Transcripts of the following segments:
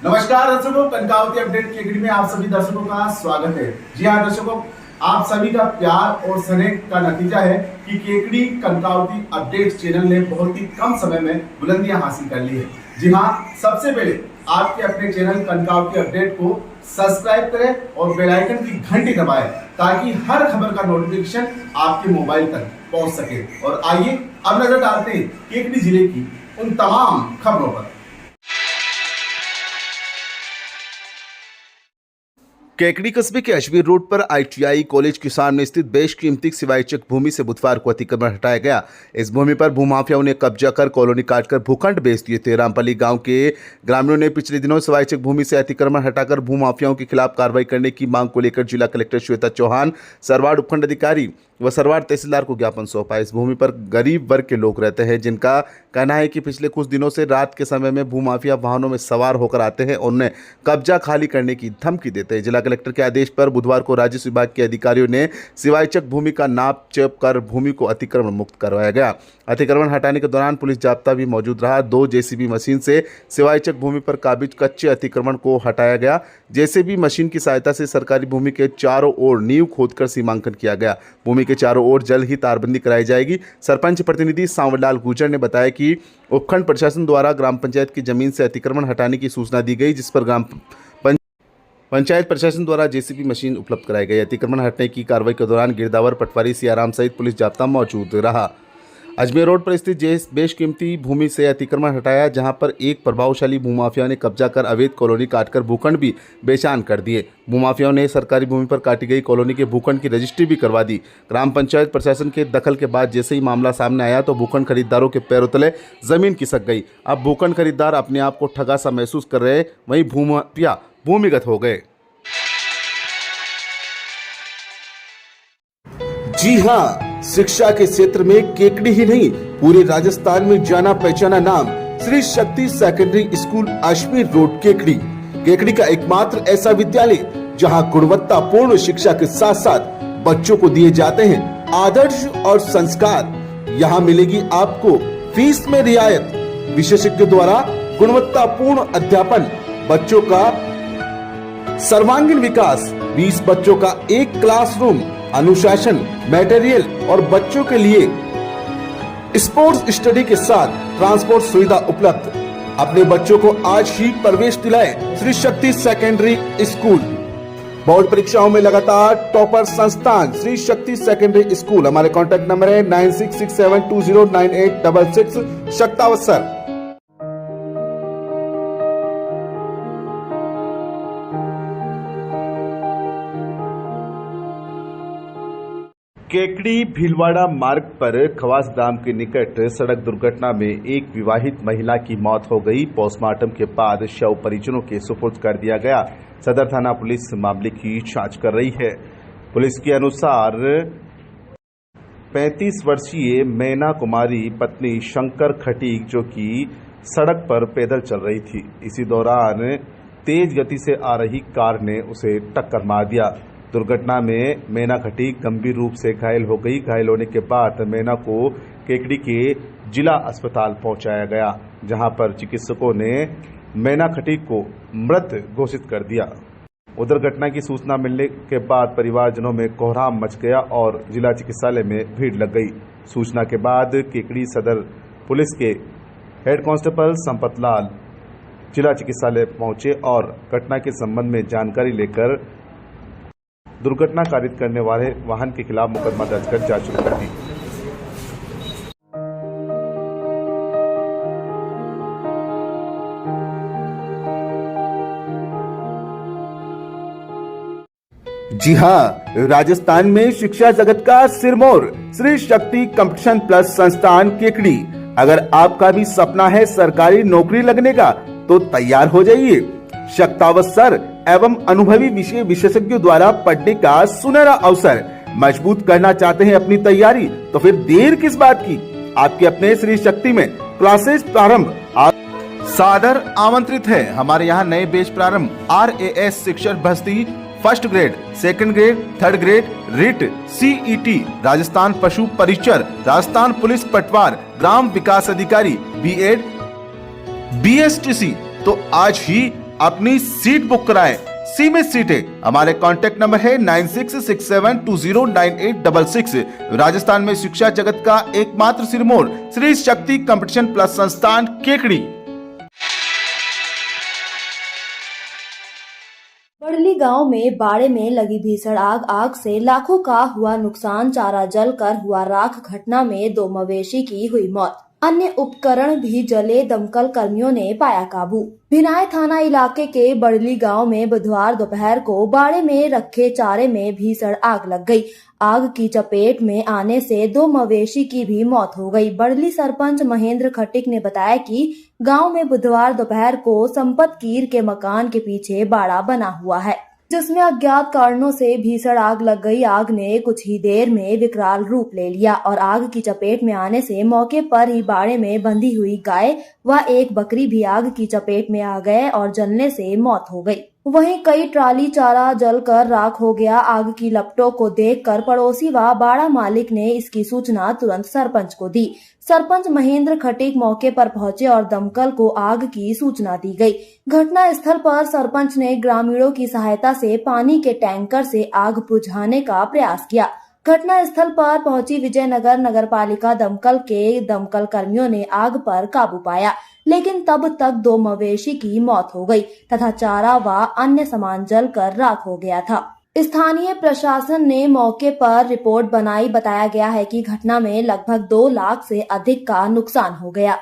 नमस्कार दर्शकों, कनकावती अपडेट केकड़ी में आप सभी दर्शकों का स्वागत है। जी हाँ दर्शकों, आप सभी का प्यार और स्नेह का नतीजा है कि केकड़ी कनकावती अपडेट चैनल ने बहुत ही कम समय में बुलंदियां हासिल कर ली है। जी हाँ, सबसे पहले आपके अपने चैनल कनकावती अपडेट को सब्सक्राइब करें और बेल आइकन की घंटी दबाएं ताकि हर खबर का नोटिफिकेशन आपके मोबाइल तक पहुंच सके। और आइए अब नजर डालते हैं केकड़ी जिले की उन तमाम खबरों पर। केकड़ी कस्बे के अजमेर रोड पर ITI कॉलेज के सामने स्थित बेशकीमती सिवायचक भूमि से बुधवार को अतिक्रमण हटाया गया। इस भूमि पर भूमाफियाओं ने कब्जा कर कॉलोनी काटकर भूखंड बेच दिए थे। रामपल्ली गांव के ग्रामीणों ने पिछले दिनों सिवायचक भूमि से अतिक्रमण हटाकर भूमाफियाओं के खिलाफ कार्रवाई करने की मांग को लेकर जिला कलेक्टर श्वेता चौहान, सरवाड़ उपखंड अधिकारी व सरवाड़ तहसीलदार को ज्ञापन सौंपा। इस भूमि पर गरीब वर्ग के लोग रहते हैं, जिनका कहना है कि पिछले कुछ दिनों से रात के समय में भूमाफिया वाहनों में सवार होकर आते हैं और उन्हें कब्जा खाली करने की धमकी देते हैं। जिला कलेक्टर के आदेश पर बुधवार को राजस्व विभाग के अधिकारियों ने सिवायचक भूमि का नाप चेप कर भूमि को अतिक्रमण मुक्त करवाया गया। अतिक्रमण हटाने के दौरान पुलिस जाब्ता भी मौजूद रहा। 2 JCB मशीन से सिवायचक भूमि पर काबिज कच्चे अतिक्रमण को हटाया गया। JCB मशीन की सहायता से सरकारी भूमि के चारों ओर नींव खोदकर सीमांकन किया गया। भूमि के चारों ओर जल्द ही तारबंदी कराई जाएगी। सरपंच प्रतिनिधि सांवरलाल गुर्जर ने बताया कि उपखंड प्रशासन द्वारा ग्राम पंचायत की जमीन से अतिक्रमण हटाने की सूचना दी गई, जिस पर पंचायत प्रशासन द्वारा JCB मशीन उपलब्ध कराई गई। अतिक्रमण हटने की कार्रवाई के दौरान गिरदावर, पटवारी, सियाराम सहित पुलिस जाब्ता मौजूद रहा। अजमेर रोड पर स्थित बेशकीमती भूमि से अतिक्रमण हटाया, जहां पर एक प्रभावशाली भूमाफिया ने कब्जा कर अवैध कॉलोनी काटकर भूखंड भी बेचान कर दिए। भूमाफियाओं ने सरकारी भूमि पर काटी गई कॉलोनी के भूखंड की रजिस्ट्री भी करवा दी। ग्राम पंचायत प्रशासन के दखल के बाद जैसे ही मामला सामने आया तो भूखंड खरीदारों के पैरों तले जमीन खिसक गई। अब भूखंड खरीदार अपने आप को ठगा सा महसूस कर रहे, वहीं भूमाफिया भूमिगत हो गए। जी हां, शिक्षा के क्षेत्र में केकड़ी ही नहीं, पूरे राजस्थान में जाना पहचाना नाम Shri Shakti secondary school Ajmer road Kekri. Kekri का एकमात्र ऐसा विद्यालय जहां गुणवत्तापूर्ण शिक्षा के साथ साथ बच्चों को दिए जाते हैं आदर्श और संस्कार। यहां मिलेगी आपको फीस में रियायत, विशेषज्ञों द्वारा गुणवत्तापूर्ण अध्यापन, बच्चों का सर्वांगीण विकास, 20 बच्चों का एक क्लासरूम, अनुशासन, मटेरियल और बच्चों के लिए स्पोर्ट्स स्टडी के साथ ट्रांसपोर्ट सुविधा उपलब्ध। अपने बच्चों को आज ही प्रवेश दिलाएं Shri Shakti secondary school. Board परीक्षाओं में लगातार टॉपर संस्थान श्री शक्ति सेकेंडरी स्कूल। हमारे कॉन्टैक्ट नंबर है 9667209866। शक्तावसर। केकड़ी भीलवाड़ा मार्ग पर खवास ग्राम के निकट सड़क दुर्घटना में एक विवाहित महिला की मौत हो गई। पोस्टमार्टम के बाद शव परिजनों के सुपुर्द कर दिया गया। सदर थाना पुलिस मामले की जांच कर रही है। पुलिस के अनुसार 35 वर्षीय मैना कुमारी पत्नी शंकर खटीक, जो कि सड़क पर पैदल चल रही थी, इसी दौरान तेज गति से आ रही कार ने उसे टक्कर मार दिया। दुर्घटना में मैना खटीक गंभीर रूप से घायल हो गई। घायल होने के बाद मैना को केकड़ी के जिला अस्पताल पहुंचाया गया, जहां पर चिकित्सकों ने मैना खटीक को मृत घोषित कर दिया। उधर घटना की सूचना मिलने के बाद परिवारजनों में कोहराम मच गया और जिला चिकित्सालय में भीड़ लग गई। सूचना के बाद केकड़ी सदर पुलिस के हेड कांस्टेबल संपत लाल जिला चिकित्सालय पहुंचे और घटना के संबंध में जानकारी लेकर दुर्घटना कारित करने वाले वाहन के खिलाफ मुकदमा दर्ज कर जांच शुरू कर दी। जी हां, राजस्थान में शिक्षा जगत का सिरमौर श्री शक्ति कंपटीशन प्लस संस्थान केकड़ी। अगर आपका भी सपना है सरकारी नौकरी लगने का तो तैयार हो जाइए। शक्तावसर एवं अनुभवी विषय विशेषज्ञों द्वारा पढ़ने का सुनहरा अवसर। मजबूत करना चाहते हैं अपनी तैयारी तो फिर देर किस बात की। आपके अपने श्री शक्ति में क्लासेस प्रारंभ। सादर आमंत्रित है। हमारे यहाँ नए बैच प्रारंभ। RAS शिक्षक भर्ती first grade, second grade, third grade, writ, CET, Rajasthan पशु परिचर, राजस्थान पुलिस पटवार, ग्राम विकास अधिकारी, B.Ed, BSTC। तो आज ही अपनी सीट बुक कराएं। सीमित सीटें। हमारे कांटेक्ट नंबर है 9667209866। राजस्थान में शिक्षा जगत का एकमात्र सिरमौर श्री शक्ति कंपटीशन प्लस संस्थान केकड़ी। बड़ली गांव में बाड़े में लगी भीषण आग से लाखों का हुआ नुकसान। चारा जलकर हुआ राख। घटना में 2 मवेशी की हुई मौत। अन्य उपकरण भी जले। दमकल कर्मियों ने पाया काबू। भिनाय थाना इलाके के बड़ली गांव में बुधवार दोपहर को बाड़े में रखे चारे में भीषण आग लग गई। आग की चपेट में आने से 2 मवेशी की भी मौत हो गई। बड़ली सरपंच महेंद्र खटिक ने बताया कि गांव में बुधवार दोपहर को संपत कीर के मकान के पीछे बाड़ा बना हुआ है, जिसमें अज्ञात कारणों से भीषण आग लग गई। आग ने कुछ ही देर में विकराल रूप ले लिया और आग की चपेट में आने से मौके पर ही बाड़े में बंधी हुई गाय व एक बकरी भी आग की चपेट में आ गए और जलने से मौत हो गई। वहीं कई ट्राली चारा जलकर राख हो गया। आग की लपटों को देखकर पड़ोसी व बाड़ा मालिक ने इसकी सूचना तुरंत सरपंच को दी। सरपंच महेंद्र खटिक मौके पर पहुंचे और दमकल को आग की सूचना दी गई। घटना स्थल पर सरपंच ने ग्रामीणों की सहायता से पानी के टैंकर से आग बुझाने का प्रयास किया। घटना स्थल पर पहुंची विजयनगर नगरपालिका दमकल के दमकल कर्मियों ने आग पर काबू पाया, लेकिन तब तक 2 मवेशी की मौत हो गई तथा चारा व अन्य सामान जलकर राख हो गया था। स्थानीय प्रशासन ने मौके पर रिपोर्ट बनाई। बताया गया है कि घटना में लगभग 2 लाख से अधिक का नुकसान हो गया।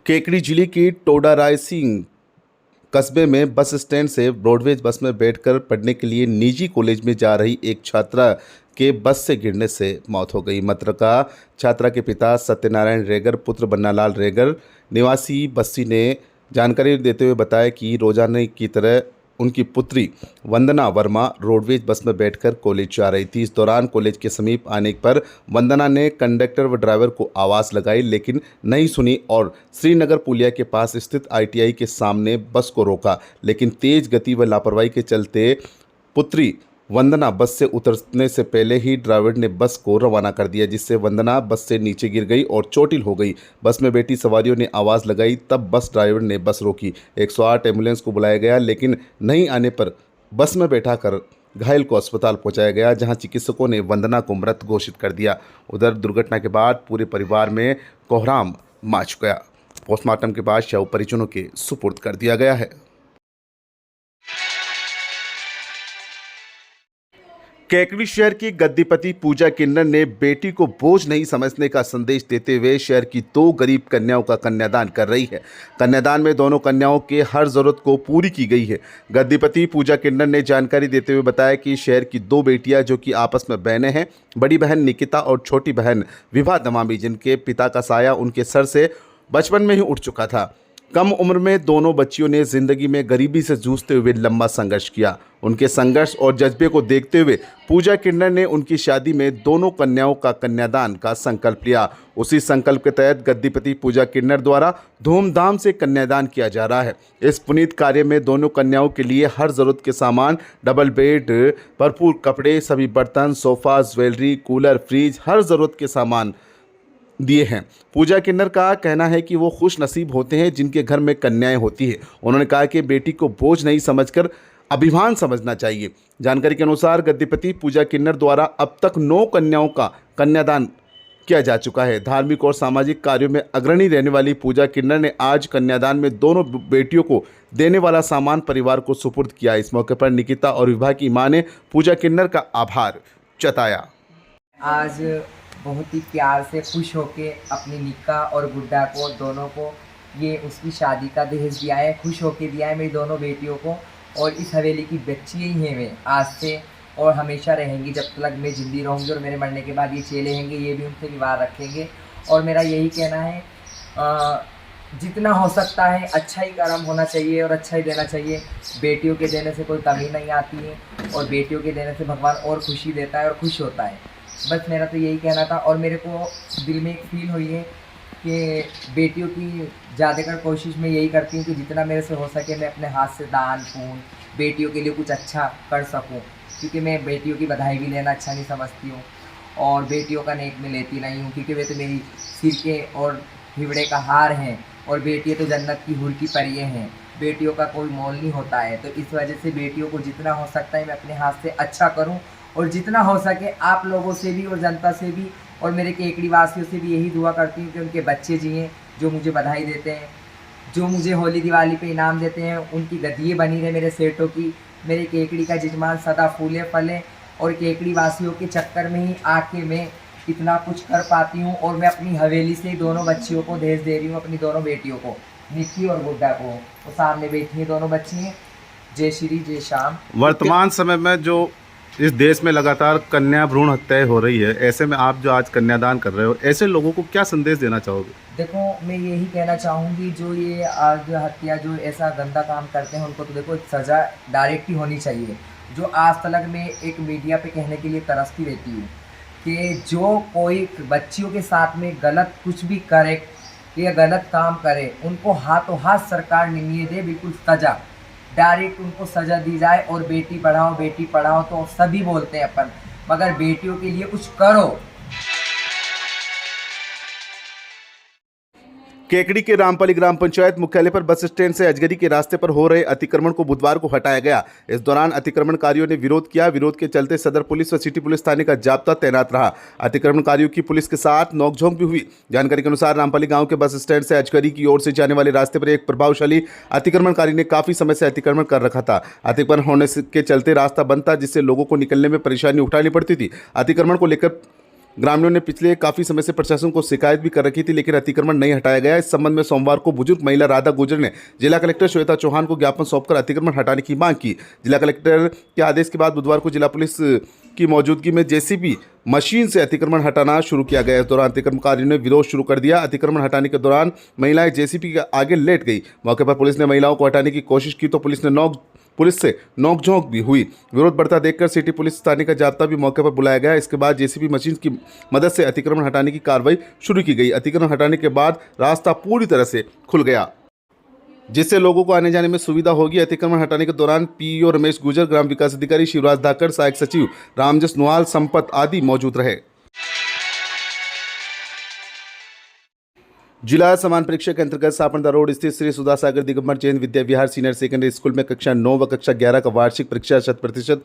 केकड़ी जिले के टोडा राय सिंह कस्बे में बस स्टैंड से ब्रॉडवेज बस में बैठकर पढ़ने के लिए निजी कॉलेज में जा रही एक छात्रा के बस से गिरने से मौत हो गई। मतरका छात्रा के पिता सत्यनारायण रेगर पुत्र बन्नालाल रेगर निवासी बस्सी ने जानकारी देते हुए बताया कि रोजाना की तरह उनकी पुत्री वंदना वर्मा रोडवेज बस में बैठकर कॉलेज जा रही थी। इस दौरान कॉलेज के समीप आने पर वंदना ने कंडक्टर व ड्राइवर को आवाज़ लगाई, लेकिन नहीं सुनी और श्रीनगर पुलिया के पास स्थित ITI के सामने बस को रोका, लेकिन तेज गति व लापरवाही के चलते पुत्री वंदना बस से उतरने से पहले ही ड्राइवर ने बस को रवाना कर दिया, जिससे वंदना बस से नीचे गिर गई और चोटिल हो गई। बस में बैठी सवारियों ने आवाज़ लगाई, तब बस ड्राइवर ने बस रोकी। 108 एम्बुलेंस को बुलाया गया, लेकिन नहीं आने पर बस में बैठा कर घायल को अस्पताल पहुंचाया गया, जहां चिकित्सकों ने वंदना को मृत घोषित कर दिया। उधर दुर्घटना के बाद पूरे परिवार में कोहराम मच गया। पोस्टमार्टम के बाद शव परिजनों के सुपुर्द कर दिया गया है। केकड़ी शहर की गद्दीपति पूजा किन्नर ने बेटी को बोझ नहीं समझने का संदेश देते हुए शहर की 2 गरीब कन्याओं का कन्यादान कर रही है। कन्यादान में दोनों कन्याओं के हर जरूरत को पूरी की गई है। गद्दीपति पूजा किन्नर ने जानकारी देते हुए बताया कि शहर की 2 बेटियां जो कि आपस में बहनें हैं, बड़ी बहन निकिता और छोटी बहन विभा दमामी, जिनके पिता का साया उनके सर से बचपन में ही उठ चुका था। कम उम्र में दोनों बच्चियों ने जिंदगी में गरीबी से जूझते हुए लंबा संघर्ष किया। उनके संघर्ष और जज्बे को देखते हुए पूजा किन्नर ने उनकी शादी में दोनों कन्याओं का कन्यादान का संकल्प लिया। उसी संकल्प के तहत गद्दीपति पूजा किन्नर द्वारा धूमधाम से कन्यादान किया जा रहा है। इस पुनीत कार्य में दोनों कन्याओं के लिए हर जरूरत के सामान, डबल बेड, भरपूर कपड़े, सभी बर्तन, सोफा, ज्वेलरी, कूलर, फ्रिज, हर जरूरत के सामान दिए हैं। पूजा किन्नर का कहना है कि वो खुश नसीब होते हैं जिनके घर में कन्याएं होती है। उन्होंने कहा कि बेटी को बोझ नहीं समझकर अभिमान समझना चाहिए। जानकारी के अनुसार गद्दीपति पूजा किन्नर द्वारा अब तक 9 कन्याओं का कन्यादान किया जा चुका है। धार्मिक और सामाजिक कार्यों में अग्रणी रहने वाली पूजा किन्नर ने आज कन्यादान में दोनों बेटियों को देने वाला सामान परिवार को सुपुर्द किया। इस मौके पर निकिता और विभा की मां ने पूजा किन्नर का आभार जताया। आज बहुत ही प्यार से खुश होके अपनी निक्का और गुड्डा को दोनों को ये उसकी शादी का दहेज दिया है। खुश होके दिया है मेरी दोनों बेटियों को, और इस हवेली की बच्ची ही हैं वे आज से और हमेशा रहेंगी जब तक मैं ज़िंदी रहूँगी। और मेरे मरने के बाद ये चेले रहेंगे, ये भी उनसे विवाह रखेंगे। और मेरा यही कहना है जितना हो सकता है अच्छा ही कर्म होना चाहिए और अच्छा ही देना चाहिए। बेटियों के देने से कोई कमी नहीं आती है और बेटियों के देने से भगवान और खुशी देता है और खुश होता है। बस मेरा तो यही कहना था। और मेरे को दिल में एक फील हुई है कि बेटियों की ज़्यादातर कोशिश मैं यही करती हूँ कि जितना मेरे से हो सके मैं अपने हाथ से दान पुण्य बेटियों के लिए कुछ अच्छा कर सकूँ, क्योंकि मैं बेटियों की बधाई भी लेना अच्छा नहीं समझती हूँ। और बेटियों का नेक में लेती नहीं हूँ, क्योंकि वे तो मेरी सिर के और हिवड़े का हार हैं, और बेटियाँ तो जन्नत की हूर की परियां हैं। बेटियों का कोई मोल नहीं होता है, तो इस वजह से बेटियों को जितना हो सकता है मैं अपने हाथ से अच्छा करूं, और जितना हो सके आप लोगों से भी और जनता से भी और मेरे केकड़ी वासियों से भी यही दुआ करती हूँ कि उनके बच्चे जिएँ, जो मुझे बधाई देते हैं, जो मुझे होली दिवाली पे इनाम देते हैं, उनकी गद्दियाँ बनी रहे मेरे सेठों की, मेरे केकड़ी का जजमान सदा फूले फले, और केकड़ी वासियों के चक्कर में ही आके मैं इतना कुछ कर पाती हूँ। और मैं अपनी हवेली से दोनों बच्चियों को दहेज दे रही हूँ, अपनी दोनों बेटियों को, निक्की और गुड्डा को। वो सामने बैठी हैं दोनों बच्ची हैं, जय श्री जय श्याम। वर्तमान समय में जो इस देश में लगातार कन्या भ्रूण हत्याएं हो रही है, ऐसे में आप जो आज कन्यादान कर रहे हो, ऐसे लोगों को क्या संदेश देना चाहोगे? देखो, मैं यही कहना चाहूँगी, जो ये आज हत्या, जो ऐसा गंदा काम करते हैं, उनको तो देखो सज़ा डायरेक्ट ही होनी चाहिए। जो आज तक मैं एक मीडिया पे कहने के लिए तरसती रहती हूँ कि जो कोई बच्चियों के साथ में गलत कुछ भी करे या गलत काम करे, उनको हाथों हाथ सरकार निर्णय दे, बिल्कुल सज़ा डायरेक्ट उनको सज़ा दी जाए। और बेटी पढ़ाओ तो सभी बोलते हैं अपन, मगर बेटियों के लिए कुछ करो। केकड़ी के रामपली ग्राम पंचायत मुख्यालय पर बस स्टैंड से अजगरी के रास्ते पर हो रहे अतिक्रमण को बुधवार को हटाया गया। इस दौरान अतिक्रमणकारियों ने विरोध किया। विरोध के चलते सदर पुलिस व सिटी पुलिस थाने का जाब्ता तैनात रहा। अतिक्रमणकारियों की पुलिस के साथ नोकझोंक भी हुई। जानकारी के अनुसार रामपली गांव के बस स्टैंड से अजगरी की ओर से जाने वाले रास्ते पर एक प्रभावशाली अतिक्रमणकारी ने काफी समय से अतिक्रमण कर रखा था। अतिक्रमण होने के चलते रास्ता बंद था, जिससे लोगों को निकलने में परेशानी उठानी पड़ती थी। अतिक्रमण को लेकर ग्रामीणों ने पिछले काफी समय से प्रशासन को शिकायत भी कर रखी थी, लेकिन अतिक्रमण नहीं हटाया गया। इस संबंध में सोमवार को बुजुर्ग महिला राधा गुर्जर ने जिला कलेक्टर श्वेता चौहान को ज्ञापन सौंपकर अतिक्रमण हटाने की मांग की। जिला कलेक्टर के आदेश के बाद बुधवार को जिला पुलिस की मौजूदगी में जेसीबी मशीन से अतिक्रमण हटाना शुरू किया गया। इस दौरान अतिक्रमणकारियों ने विरोध शुरू कर दिया। अतिक्रमण हटाने के दौरान महिलाएं जेसीबी के आगे लेट गई। मौके पर पुलिस ने महिलाओं को हटाने की कोशिश की तो पुलिस से नोकझोंक भी हुई। विरोध बढ़ता देखकर सिटी पुलिस थाने का जाब्ता भी मौके पर बुलाया गया। इसके बाद जेसीबी मशीन की मदद से अतिक्रमण हटाने की कार्रवाई शुरू की गई। अतिक्रमण हटाने के बाद रास्ता पूरी तरह से खुल गया, जिससे लोगों को आने जाने में सुविधा होगी। अतिक्रमण हटाने के दौरान पीईओ रमेश गुर्जर, ग्राम विकास अधिकारी शिवराज धाकर, सहायक सचिव रामजस नुआल, संपत आदि मौजूद रहे। जिला समान परीक्षा के अंतर्गत सापंदा रोड स्थित श्री सुधा सागर Digambar Jain Vidya Vihar senior secondary school में कक्षा 9 व कक्षा 11 का वार्षिक परीक्षा 100%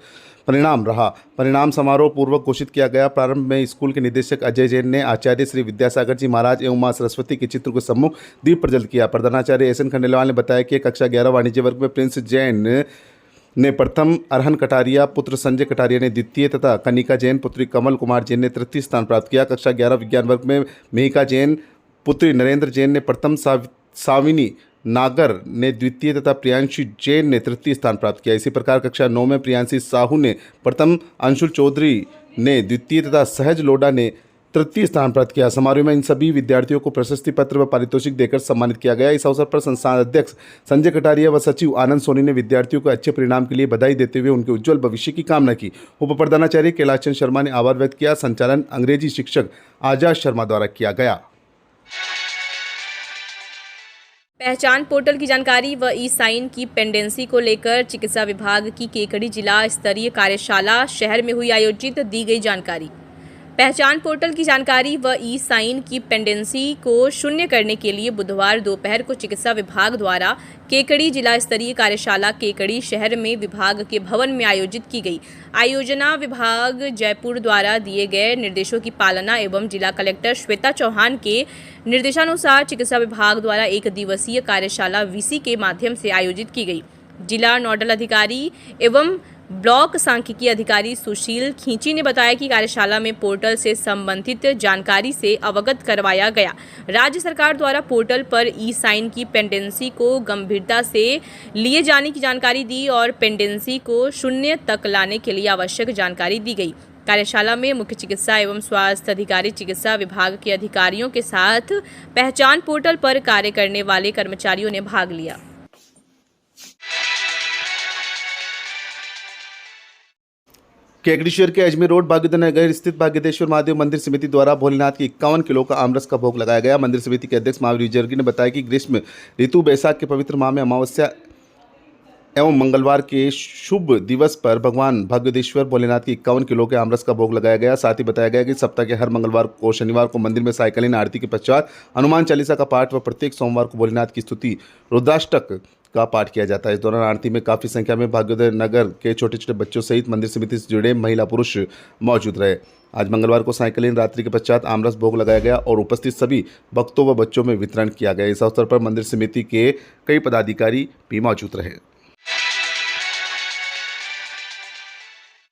परिणाम रहा। परिणाम समारोह पूर्वक घोषित किया गया। प्रारंभ में स्कूल के निदेशक अजय जैन ने आचार्य श्री विद्यासागर जी महाराज एवं मां सरस्वती के चित्र के सम्मुख दीप प्रज्वलित किया। प्रधानाचार्य एस एन खंडेलवाल ने बताया कि कक्षा 11 वाणिज्य वर्ग में प्रिंस जैन ने प्रथम, अरहन कटारिया पुत्र संजय कटारिया ने द्वितीय तथा कनिका जैन पुत्री कमल कुमार जैन ने तृतीय स्थान प्राप्त किया। कक्षा 11 विज्ञान वर्ग में मेहिका जैन पुत्री नरेंद्र जैन ने प्रथम, साविनी नागर ने द्वितीय तथा प्रियांशी जैन ने तृतीय स्थान प्राप्त किया। इसी प्रकार कक्षा 9 में प्रियांशी साहू ने प्रथम, अंशुल चौधरी ने द्वितीय तथा सहज लोडा ने तृतीय स्थान प्राप्त किया। समारोह में इन सभी विद्यार्थियों को प्रशस्ति पत्र व पारितोषिक देकर सम्मानित किया गया। इस अवसर पर संस्थान अध्यक्ष संजय कटारिया व सचिव आनंद सोनी ने विद्यार्थियों को अच्छे परिणाम के लिए बधाई देते हुए उनके उज्जवल भविष्य की कामना की। उप प्रधानाचार्य कैलाश चंद शर्मा ने आभार व्यक्त किया। संचालन अंग्रेजी शिक्षक आजाद शर्मा द्वारा किया गया। पहचान पोर्टल की जानकारी व ई साइन की पेंडेंसी को लेकर चिकित्सा विभाग की केकड़ी जिला स्तरीय कार्यशाला शहर में हुई आयोजित दी गई जानकारी। पहचान पोर्टल की जानकारी व ई साइन की पेंडेंसी को शून्य करने के लिए बुधवार दोपहर को चिकित्सा विभाग द्वारा केकड़ी जिला स्तरीय कार्यशाला केकड़ी शहर में विभाग के भवन में आयोजित की गई। आयोजना विभाग जयपुर द्वारा दिए गए निर्देशों की पालना एवं जिला कलेक्टर श्वेता चौहान के निर्देशानुसार चिकित्सा विभाग द्वारा एक दिवसीय कार्यशाला वीसी के माध्यम से आयोजित की गई। जिला नोडल अधिकारी एवं ब्लॉक सांख्यिकी अधिकारी सुशील खींची ने बताया कि कार्यशाला में पोर्टल से संबंधित जानकारी से अवगत करवाया गया। राज्य सरकार द्वारा पोर्टल पर ई साइन की पेंडेंसी को गंभीरता से लिए जाने की जानकारी दी और पेंडेंसी को शून्य तक लाने के लिए आवश्यक जानकारी दी गई। कार्यशाला में मुख्य चिकित्सा एवं स्वास्थ्य अधिकारी, चिकित्सा विभाग के अधिकारियों के साथ पहचान पोर्टल पर कार्य करने वाले कर्मचारियों ने भाग लिया। केकड़ी शहर के अजमेर रोड भाग्योदय नगर स्थित भाग्यदेश्वर महादेव मंदिर समिति द्वारा भोलेनाथ के 51 किलो का आमरस का भोग लगाया गया। मंदिर समिति के अध्यक्ष महावीर विजर्गी ने बताया कि ग्रीष्म ऋतु बैसाख के पवित्र माह में अमावस्या एवं मंगलवार के शुभ दिवस पर भगवान भगवदेश्वर भोलेनाथ की 51 किलो के आमरस का भोग लगाया गया। साथ ही बताया गया कि सप्ताह के हर मंगलवार को शनिवार को मंदिर में सायकालीन आरती के पश्चात हनुमान चालीसा का पाठ व प्रत्येक सोमवार को भोलेनाथ की स्तुति रुद्राष्टक का पाठ किया जाता है। इस दौरान आरती में काफी संख्या में भाग्योदय नगर के छोटे छोटे बच्चों सहित मंदिर समिति से जुड़े महिला पुरुष मौजूद रहे। आज मंगलवार को सायकालीन रात्रि के पश्चात आमरस भोग लगाया गया और उपस्थित सभी भक्तों व बच्चों में वितरण किया गया। इस अवसर पर मंदिर समिति के कई पदाधिकारी भी मौजूद रहे।